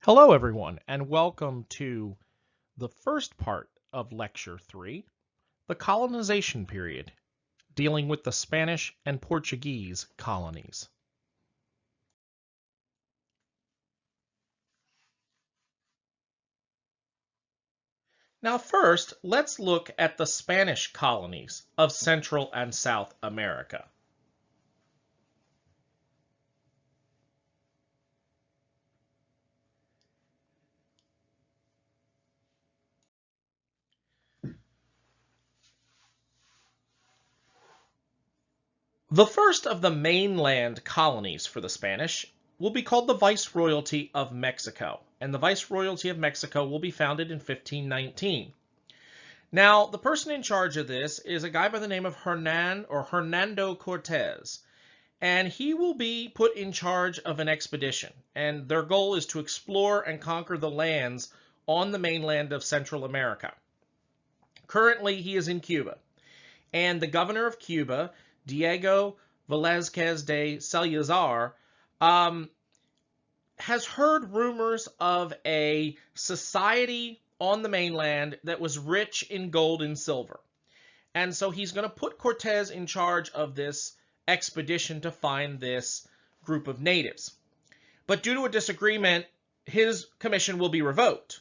Hello, everyone, and welcome to the first part of Lecture 3, the Colonization Period, dealing with the Spanish and Portuguese colonies. Now, first, let's look at the Spanish colonies of Central and South America. The first of the mainland colonies for the Spanish will be called the Viceroyalty of Mexico, and the Viceroyalty of Mexico will be founded in 1519. Now, the person in charge of this is a guy by the name of Hernando Cortez, and he will be put in charge of an expedition, and their goal is to explore and conquer the lands on the mainland of Central America. Currently, he is in Cuba, and the governor of Cuba, Diego Velázquez de Salazar, has heard rumors of a society on the mainland that was rich in gold and silver. And so he's going to put Cortez in charge of this expedition to find this group of natives. But due to a disagreement, his commission will be revoked.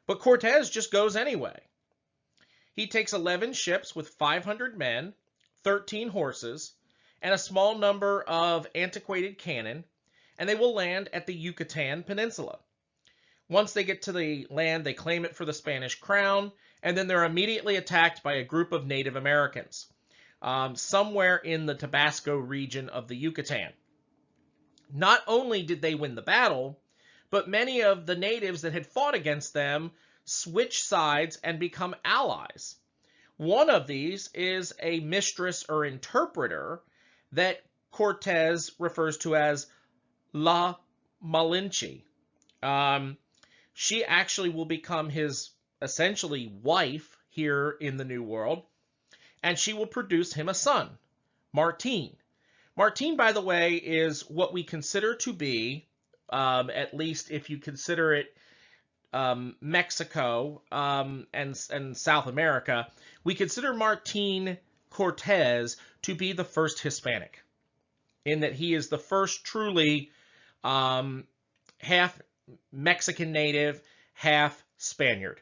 But Cortez just goes anyway. He takes 11 ships with 500 men, 13 horses, and a small number of antiquated cannon, and they will land at the Yucatan Peninsula. Once they get to the land, they claim it for the Spanish crown, and then they're immediately attacked by a group of Native Americans, somewhere in the Tabasco region of the Yucatan. Not only did they win the battle, but many of the natives that had fought against them switch sides and become allies. One of these is a mistress or interpreter that Cortez refers to as La Malinche. She actually will become his essentially wife here in the New World, and she will produce him a son, Martin. Martin, by the way, is what we consider to be, at least if you consider it Mexico and South America, we consider Martin Cortez to be the first Hispanic, in that he is the first truly half Mexican native, half Spaniard.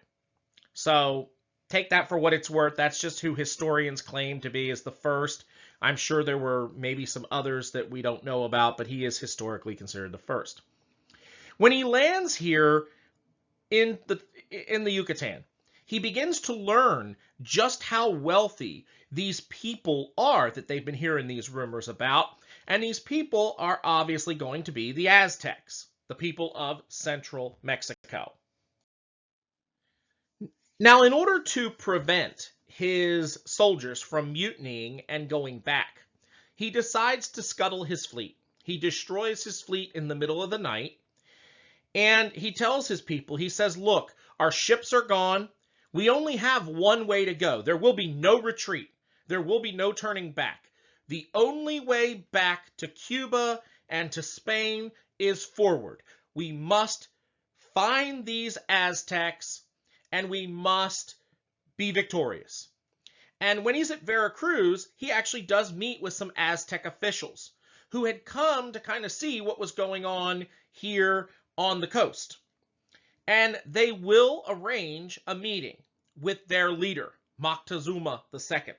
So take that for what it's worth. That's just who historians claim to be as the first. I'm sure there were maybe some others that we don't know about, but he is historically considered the first. When he lands here in the Yucatan, he begins to learn just how wealthy these people are that they've been hearing these rumors about, and these people are obviously going to be the Aztecs, the people of central Mexico. Now, in order to prevent his soldiers from mutinying and going back, he decides to scuttle his fleet. He destroys his fleet in the middle of the night, and he tells his people, he says, look, our ships are gone. We only have one way to go. There will be no retreat. There will be no turning back. The only way back to Cuba and to Spain is forward. We must find these Aztecs, and we must be victorious. And when he's at Veracruz, he actually does meet with some Aztec officials who had come to kind of see what was going on here on the coast. And they will arrange a meeting with their leader, Moctezuma II.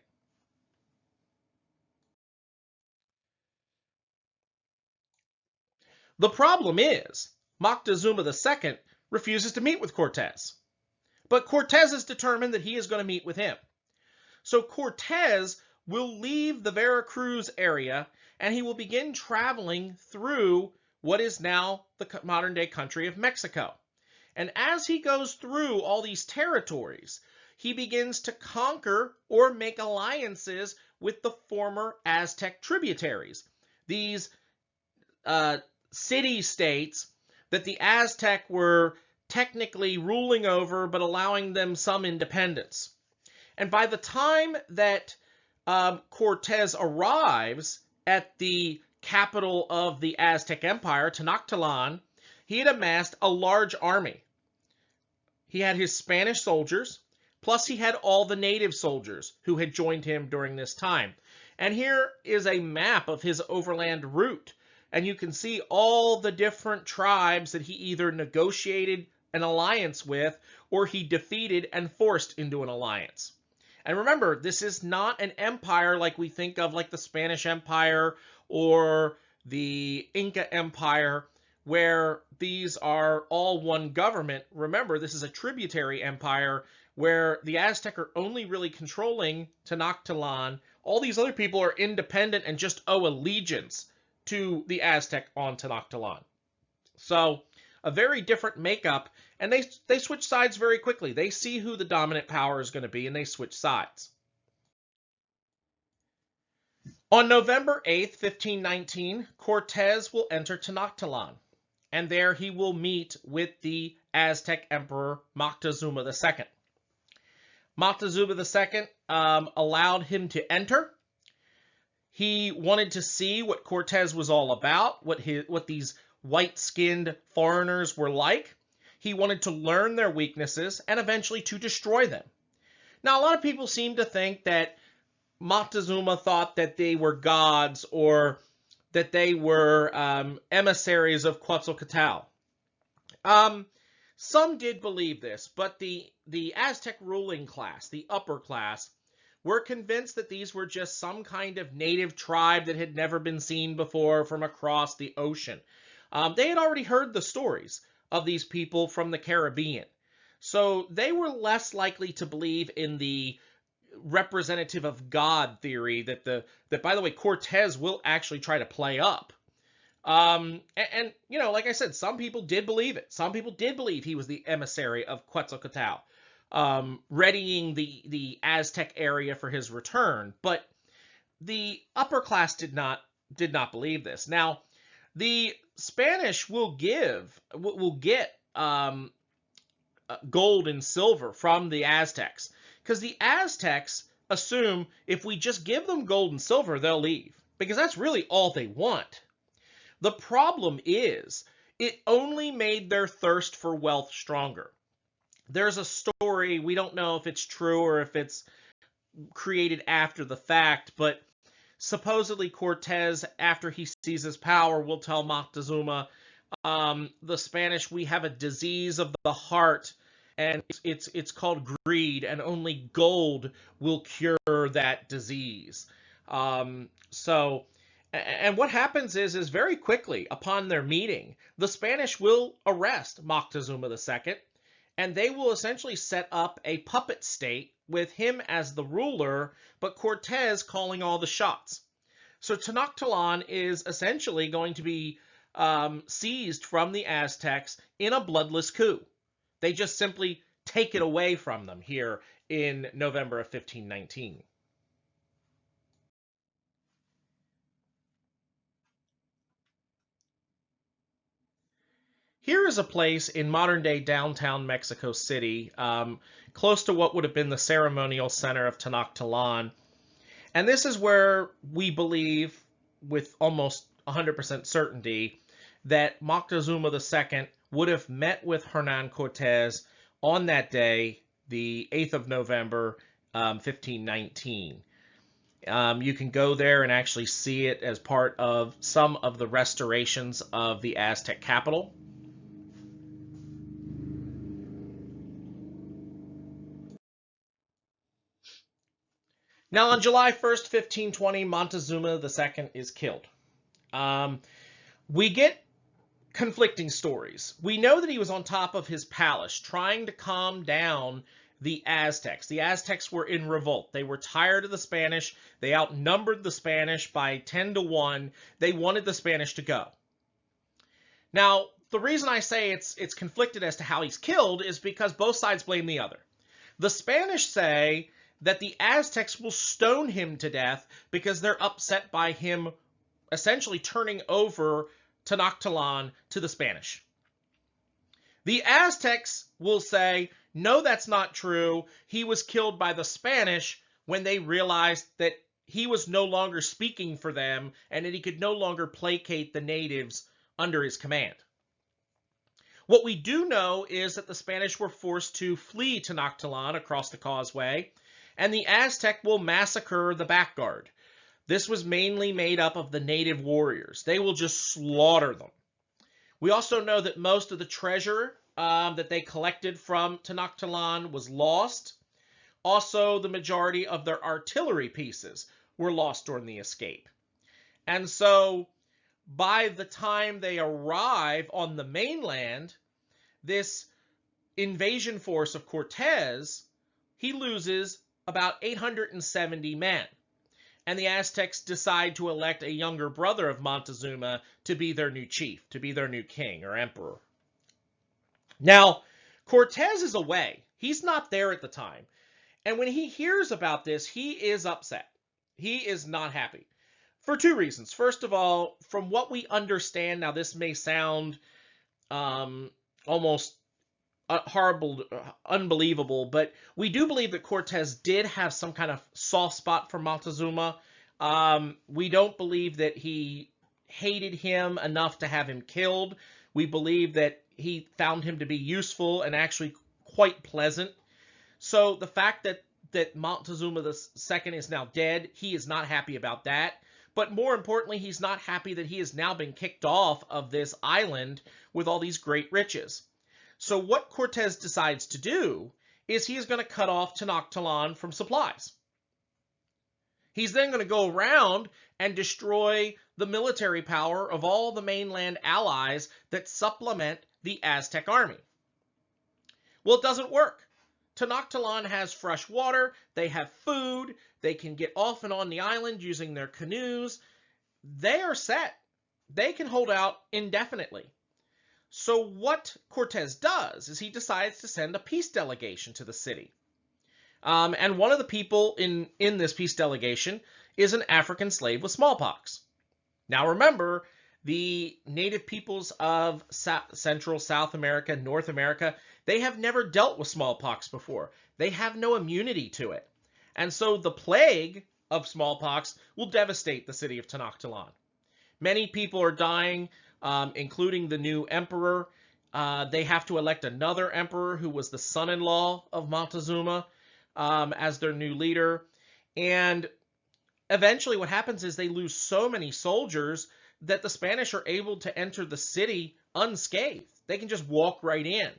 The problem is, Moctezuma II refuses to meet with Cortez. But Cortez is determined that he is going to meet with him. So Cortez will leave the Veracruz area, and he will begin traveling through what is now the modern-day country of Mexico. And as he goes through all these territories, he begins to conquer or make alliances with the former Aztec tributaries. These city-states that the Aztec were technically ruling over, but allowing them some independence. And by the time that Cortez arrives at the capital of the Aztec Empire, Tenochtitlan, he had amassed a large army. He had his Spanish soldiers, plus he had all the native soldiers who had joined him during this time. And here is a map of his overland route. And you can see all the different tribes that he either negotiated an alliance with or he defeated and forced into an alliance. And remember, this is not an empire like we think of, like the Spanish Empire or the Inca Empire, where these are all one government. Remember, this is a tributary empire where the Aztec are only really controlling Tenochtitlan. All these other people are independent and just owe allegiance to the Aztec on Tenochtitlan. So a very different makeup, and they switch sides very quickly. They see who the dominant power is going to be, and they switch sides. On November 8th, 1519, Cortez will enter Tenochtitlan, and there he will meet with the Aztec Emperor Moctezuma II. Moctezuma II allowed him to enter. He wanted to see what Cortez was all about, what these white-skinned foreigners were like. He wanted to learn their weaknesses and eventually to destroy them. Now, a lot of people seem to think that Moctezuma thought that they were gods or that they were emissaries of Quetzalcoatl. Some did believe this, but the Aztec ruling class, the upper class, were convinced that these were just some kind of native tribe that had never been seen before from across the ocean. They had already heard the stories of these people from the Caribbean. So they were less likely to believe in the representative of God theory that by the way, Cortez will actually try to play up. And you know, like I said, some people did believe it. Some people did believe he was the emissary of Quetzalcoatl, readying the Aztec area for his return. But the upper class did not believe this. Now, the Spanish will get gold and silver from the Aztecs, because the Aztecs assume if we just give them gold and silver, they'll leave, because that's really all they want. The problem is, it only made their thirst for wealth stronger. There's a story, we don't know if it's true or if it's created after the fact, but supposedly Cortez, after he seizes power, will tell Moctezuma, the Spanish, we have a disease of the heart, and it's called greed, and only gold will cure that disease. And what happens is very quickly upon their meeting, the Spanish will arrest Moctezuma II, and they will essentially set up a puppet state with him as the ruler, but Cortez calling all the shots. So Tenochtitlan is essentially going to be seized from the Aztecs in a bloodless coup. They just simply take it away from them here in November of 1519. Here is a place in modern-day downtown Mexico City, close to what would have been the ceremonial center of Tenochtitlan. And this is where we believe, with almost 100% certainty, that Moctezuma II would have met with Hernan Cortez on that day, the 8th of November, 1519. You can go there and actually see it as part of some of the restorations of the Aztec capital. Now, on July 1st, 1520, Montezuma II is killed. We get conflicting stories. We know that he was on top of his palace trying to calm down the Aztecs. The Aztecs were in revolt. They were tired of the Spanish. They outnumbered the Spanish by 10-1. They wanted the Spanish to go. Now, the reason I say it's conflicted as to how he's killed is because both sides blame the other. The Spanish say that the Aztecs will stone him to death because they're upset by him essentially turning over Tenochtitlan to the Spanish. The Aztecs will say, no, that's not true. He was killed by the Spanish when they realized that he was no longer speaking for them and that he could no longer placate the natives under his command. What we do know is that the Spanish were forced to flee Tenochtitlan across the causeway, and the Aztec will massacre the back guard. This was mainly made up of the native warriors. They will just slaughter them. We also know that most of the treasure that they collected from Tenochtitlan was lost. Also, the majority of their artillery pieces were lost during the escape. And so, by the time they arrive on the mainland, this invasion force of Cortez, he loses about 870 men. And the Aztecs decide to elect a younger brother of Montezuma to be their new chief, to be their new king or emperor. Now, Cortez is away. He's not there at the time. And when he hears about this, he is upset. He is not happy for two reasons. First of all, from what we understand, now this may sound almost horrible, unbelievable, but we do believe that Cortez did have some kind of soft spot for Montezuma. We don't believe that he hated him enough to have him killed. We believe that he found him to be useful and actually quite pleasant. So the fact that Montezuma II is now dead, he is not happy about that. But more importantly, he's not happy that he has now been kicked off of this island with all these great riches. So what Cortez decides to do is he is going to cut off Tenochtitlan from supplies. He's then going to go around and destroy the military power of all the mainland allies that supplement the Aztec army. Well, it doesn't work. Tenochtitlan has fresh water, they have food, they can get off and on the island using their canoes. They are set. They can hold out indefinitely. So what Cortez does is he decides to send a peace delegation to the city. And one of the people in this peace delegation is an African slave with smallpox. Now remember, the native peoples of Central, South America, North America, they have never dealt with smallpox before. They have no immunity to it. And so the plague of smallpox will devastate the city of Tenochtitlan. Many people are dying, including the new emperor. They have to elect another emperor who was the son-in-law of Montezuma as their new leader. And eventually what happens is they lose so many soldiers that the Spanish are able to enter the city unscathed. They can just walk right in.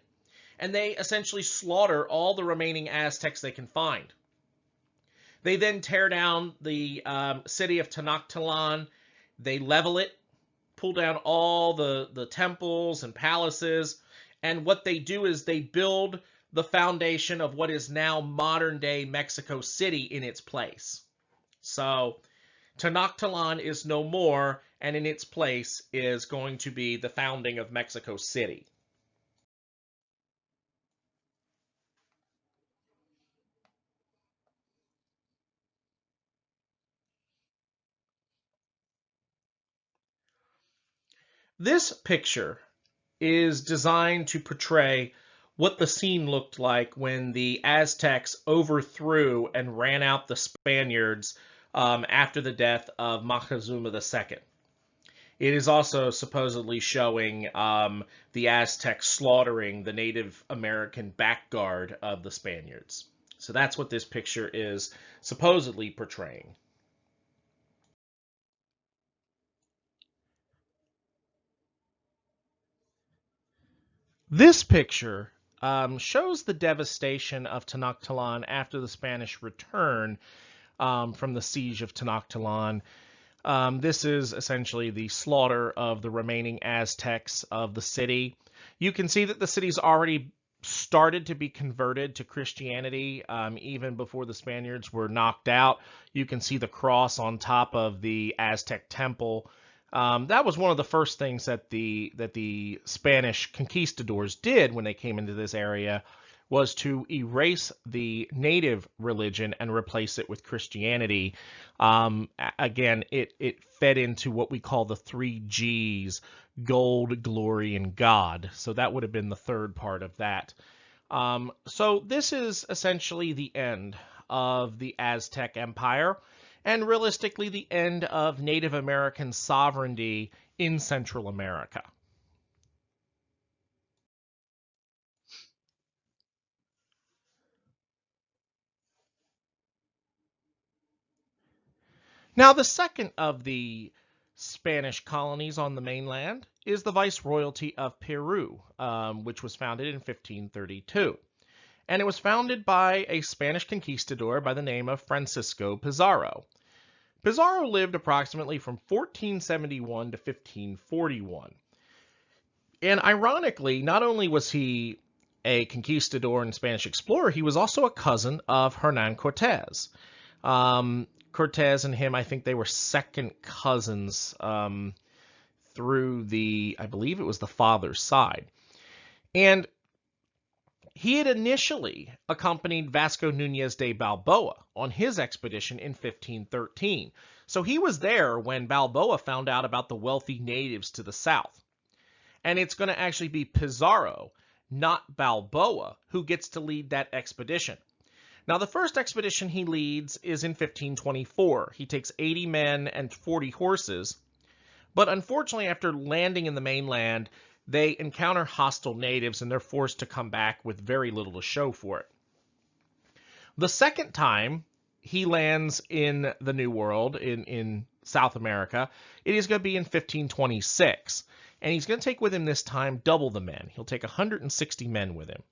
And they essentially slaughter all the remaining Aztecs they can find. They then tear down the city of Tenochtitlan. They level it, pull down all the temples and palaces. And what they do is they build the foundation of what is now modern-day Mexico City in its place. So Tenochtitlan is no more, and in its place is going to be the founding of Mexico City. This picture is designed to portray what the scene looked like when the Aztecs overthrew and ran out the Spaniards after the death of Montezuma II. It is also supposedly showing the Aztecs slaughtering the Native American back guard of the Spaniards. So that's what this picture is supposedly portraying. This picture shows the devastation of Tenochtitlan after the Spanish return from the siege of Tenochtitlan. This is essentially the slaughter of the remaining Aztecs of the city. You can see that the city's already started to be converted to Christianity even before the Spaniards were knocked out. You can see the cross on top of the Aztec temple. That was one of the first things that the Spanish conquistadors did when they came into this area, was to erase the native religion and replace it with Christianity. Again, it fed into what we call the 3 Gs: gold, glory, and God. So that would have been the third part of that. So this is essentially the end of the Aztec Empire, and realistically the end of Native American sovereignty in Central America. Now, the second of the Spanish colonies on the mainland is the Viceroyalty of Peru, which was founded in 1532. And it was founded by a Spanish conquistador by the name of Francisco Pizarro. Pizarro lived approximately from 1471 to 1541. And ironically, not only was he a conquistador and Spanish explorer, he was also a cousin of Hernan Cortez. Cortez and him, I think they were second cousins through I believe it was the father's side. And he had initially accompanied Vasco Núñez de Balboa on his expedition in 1513. So he was there when Balboa found out about the wealthy natives to the south. And it's going to actually be Pizarro, not Balboa, who gets to lead that expedition. Now, the first expedition he leads is in 1524. He takes 80 men and 40 horses. But unfortunately, after landing in the mainland, they encounter hostile natives and they're forced to come back with very little to show for it. The second time he lands in the New World, in South America, it is going to be in 1526. And he's going to take with him this time double the men. He'll take 160 men with him.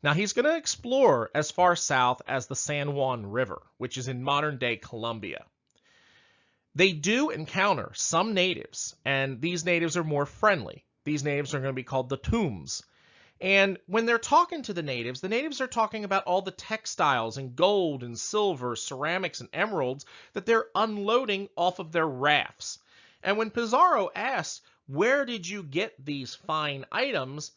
Now, he's going to explore as far south as the San Juan River, which is in modern-day Colombia. They do encounter some natives, and these natives are more friendly. These natives are going to be called the Tombs. And when they're talking to the natives are talking about all the textiles and gold and silver, ceramics and emeralds that they're unloading off of their rafts. And when Pizarro asks, "Where did you get these fine items?"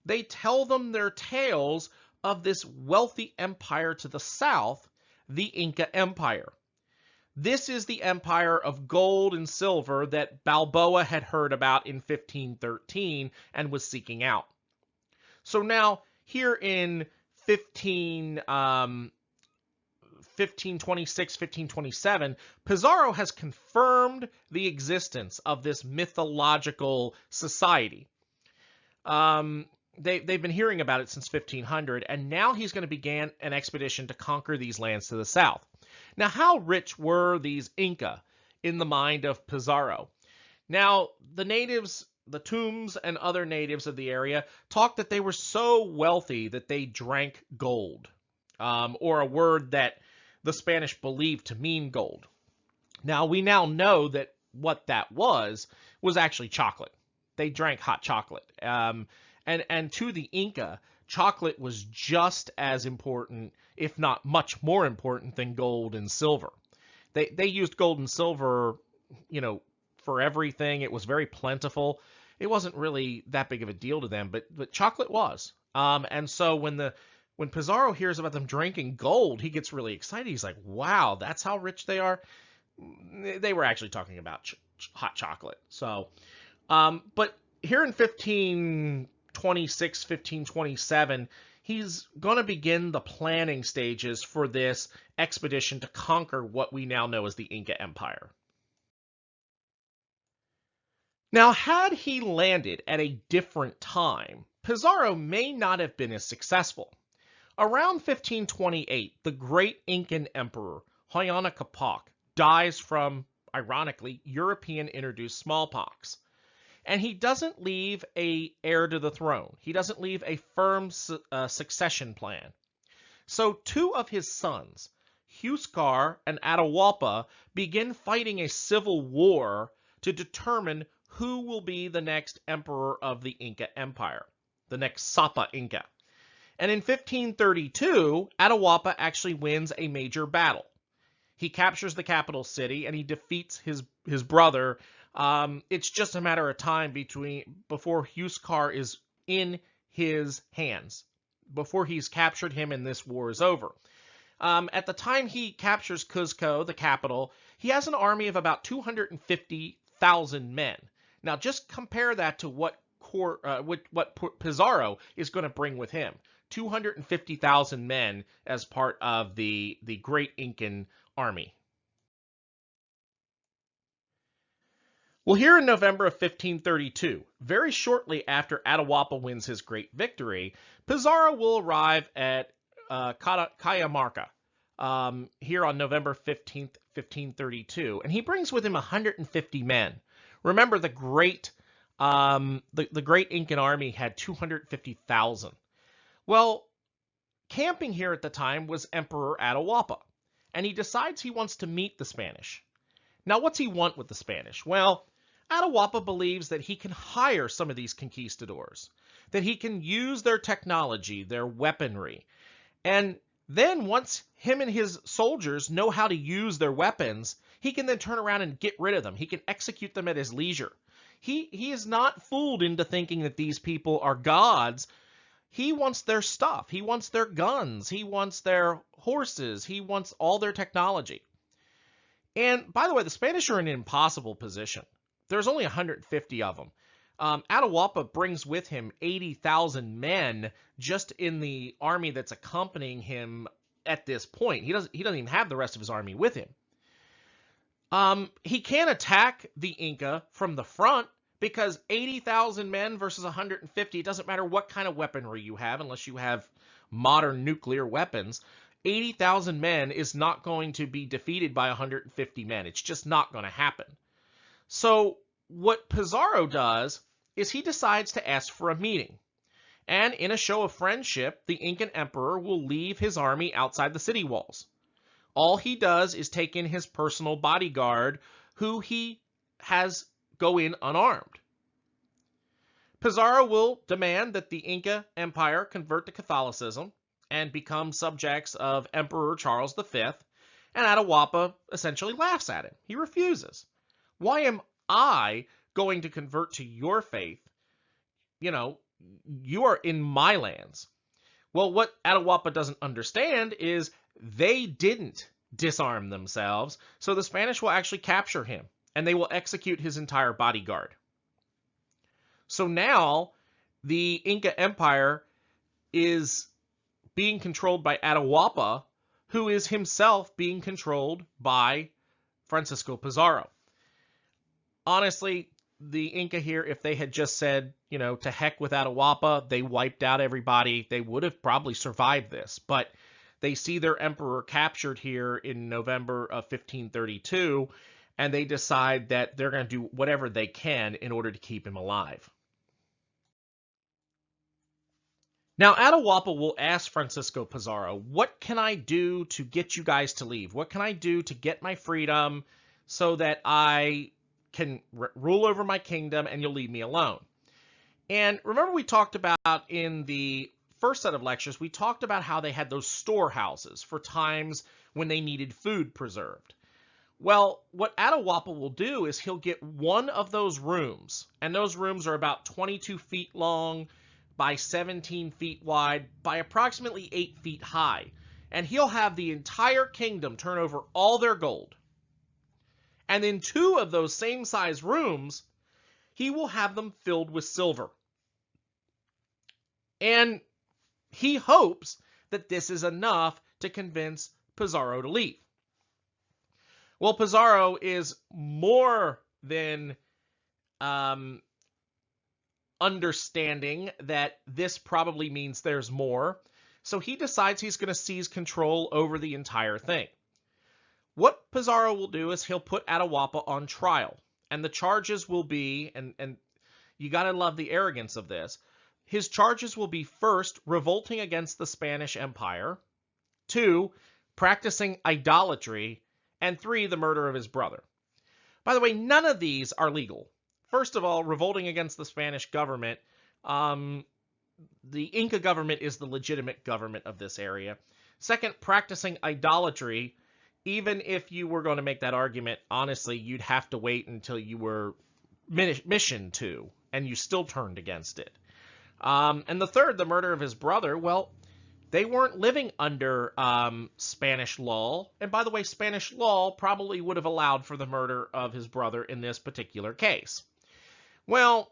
they tell them their tales of this wealthy empire to the south, the Inca Empire. This is the empire of gold and silver that Balboa had heard about in 1513 and was seeking out. So now, here in 1526, 1527, Pizarro has confirmed the existence of this mythological society. They've been hearing about it since 1500, and now he's going to begin an expedition to conquer these lands to the south. Now, how rich were these Inca in the mind of Pizarro? Now, the natives, the Tombs and other natives of the area talked that they were so wealthy that they drank gold, or a word that the Spanish believed to mean gold. Now, we now know that what that was actually chocolate. They drank hot chocolate. And to the Inca, chocolate was just as important, if not much more important, than gold and silver. They used gold and silver, for everything. It was very plentiful. It wasn't really that big of a deal to them, but chocolate was. And so when Pizarro hears about them drinking gold, he gets really excited. He's like, "Wow, that's how rich they are." They were actually talking about hot chocolate. So, but here in 1526, 1527, he's going to begin the planning stages for this expedition to conquer what we now know as the Inca Empire. Now, had he landed at a different time, Pizarro may not have been as successful. Around 1528, the great Incan emperor, Huayna Capac, dies from, ironically, European-introduced smallpox. And he doesn't leave an heir to the throne. He doesn't leave a firm succession plan. So two of his sons, Huáscar and Atahualpa, begin fighting a civil war to determine who will be the next emperor of the Inca Empire, the next Sapa Inca. And in 1532, Atahualpa actually wins a major battle. He captures the capital city and he defeats his brother. It's just a matter of time before Huáscar is in his hands, before he's captured him and this war is over. At the time he captures Cuzco, the capital, he has an army of about 250,000 men. Now, just compare that to what Pizarro is going to bring with him. 250,000 men as part of the great Incan army. Well, here in November of 1532, very shortly after Atahualpa wins his great victory, Pizarro will arrive at Cajamarca here on November 15th, 1532, and he brings with him 150 men. Remember, the great Incan army had 250,000. Well, camping here at the time was Emperor Atahualpa, and he decides he wants to meet the Spanish. Now, what's he want with the Spanish? Well, Atahualpa believes that he can hire some of these conquistadors, that he can use their technology, their weaponry, and then once him and his soldiers know how to use their weapons, he can then turn around and get rid of them. He can execute them at his leisure. He is not fooled into thinking that these people are gods. He wants their stuff. He wants their guns. He wants their horses. He wants all their technology. And by the way, the Spanish are in an impossible position. There's only 150 of them. Atahualpa brings with him 80,000 men just in the army that's accompanying him at this point. He doesn't even have the rest of his army with him. He can't attack the Inca from the front because 80,000 men versus 150, it doesn't matter what kind of weaponry you have unless you have modern nuclear weapons. 80,000 men is not going to be defeated by 150 men. It's just not going to happen. So what Pizarro does is he decides to ask for a meeting. And in a show of friendship, the Incan emperor will leave his army outside the city walls. All he does is take in his personal bodyguard, who he has go in unarmed. Pizarro will demand that the Inca Empire convert to Catholicism and become subjects of Emperor Charles V, and Atahualpa essentially laughs at him. He refuses. Why am I going to convert to your faith? You know, you are in my lands. Well, what Atahualpa doesn't understand is they didn't disarm themselves, so the Spanish will actually capture him, and they will execute his entire bodyguard. So now the Inca Empire is being controlled by Atahualpa, who is himself being controlled by Francisco Pizarro. Honestly, the Inca here, if they had just said, to heck with Atahualpa, they wiped out everybody, they would have probably survived this. But they see their emperor captured here in November of 1532, and they decide that they're going to do whatever they can in order to keep him alive. Now, Atahualpa will ask Francisco Pizarro, what can I do to get you guys to leave? What can I do to get my freedom so that I can rule over my kingdom and you'll leave me alone? And remember, we talked about in the first set of lectures, we talked about how they had those storehouses for times when they needed food preserved. Well, what Atahualpa will do is he'll get one of those rooms, and those rooms are about 22 feet long by 17 feet wide by approximately 8 feet high. And he'll have the entire kingdom turn over all their gold. And in two of those same size rooms, he will have them filled with silver. And he hopes that this is enough to convince Pizarro to leave. Well, Pizarro is more than understanding that this probably means there's more, so he decides he's going to seize control over the entire thing. What Pizarro will do is he'll put Atahualpa on trial, and the charges will be, and you got to love the arrogance of this, his charges will be: first, revolting against the Spanish Empire; two, practicing idolatry; and three, the murder of his brother. By the way, none of these are legal. First of all, revolting against the Spanish government. The Inca government is the legitimate government of this area. Second, practicing idolatry. Even if you were going to make that argument, honestly, you'd have to wait until you were missioned to, and you still turned against it. And the third, the murder of his brother, well, they weren't living under Spanish law. And by the way, Spanish law probably would have allowed for the murder of his brother in this particular case. Well,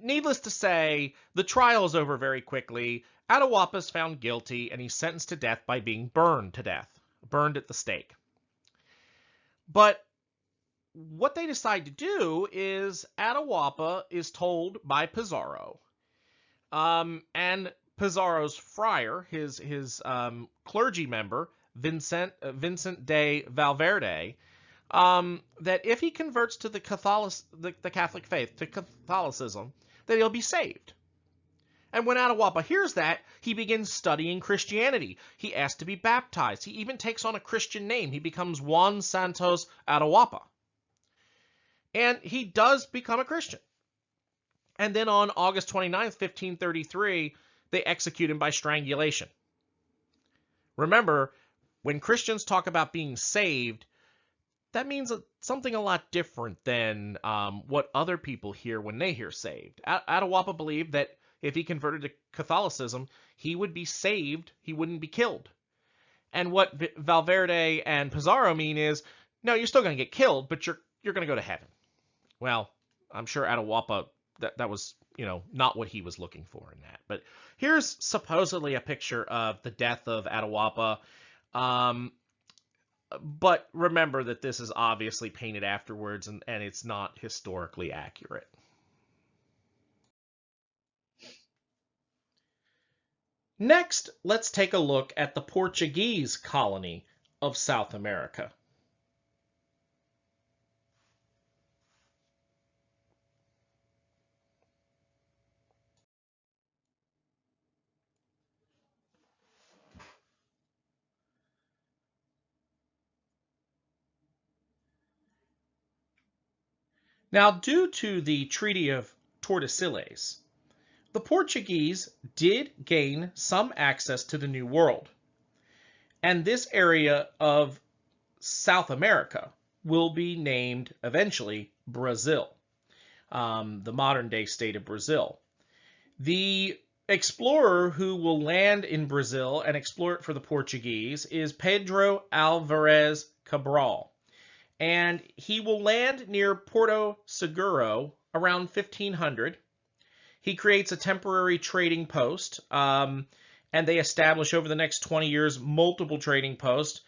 needless to say, the trial is over very quickly. Atahualpa is found guilty, and he's sentenced to death by being burned to death, burned at the stake. But what they decide to do is Atahualpa is told by Pizarro, and Pizarro's friar, his clergy member, Vincent de Valverde, that if he converts to the Catholic faith, to Catholicism, that he'll be saved. And when Atahualpa hears that, he begins studying Christianity. He asks to be baptized. He even takes on a Christian name. He becomes Juan Santos Atahualpa. And he does become a Christian. And then on August 29th, 1533, they execute him by strangulation. Remember, when Christians talk about being saved, that means something a lot different than what other people hear when they hear saved. Atahualpa believed that if he converted to Catholicism, he would be saved, he wouldn't be killed. And what Valverde and Pizarro mean is, no, you're still going to get killed, but you're going to go to heaven. Well, I'm sure Atahualpa, that was, not what he was looking for in that. But here's supposedly a picture of the death of Atahualpa. But remember that this is obviously painted afterwards, and it's not historically accurate. Next, let's take a look at the Portuguese colony of South America. Now, due to the Treaty of Tordesillas, the Portuguese did gain some access to the New World. And this area of South America will be named eventually Brazil, the modern day state of Brazil. The explorer who will land in Brazil and explore it for the Portuguese is Pedro Alvarez Cabral. And he will land near Porto Seguro around 1500. He creates a temporary trading post, and they establish over the next 20 years multiple trading posts.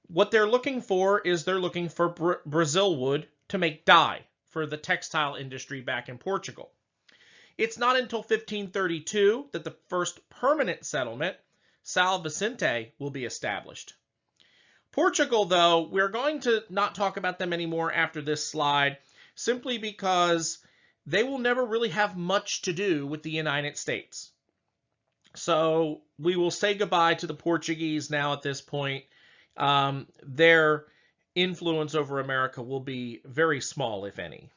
What they're looking for is they're looking for Brazil wood to make dye for the textile industry back in Portugal. It's not until 1532 that the first permanent settlement, São Vicente, will be established. Portugal, though, we're going to not talk about them anymore after this slide, simply because they will never really have much to do with the United States. So we will say goodbye to the Portuguese now at this point. Their influence over America will be very small, if any.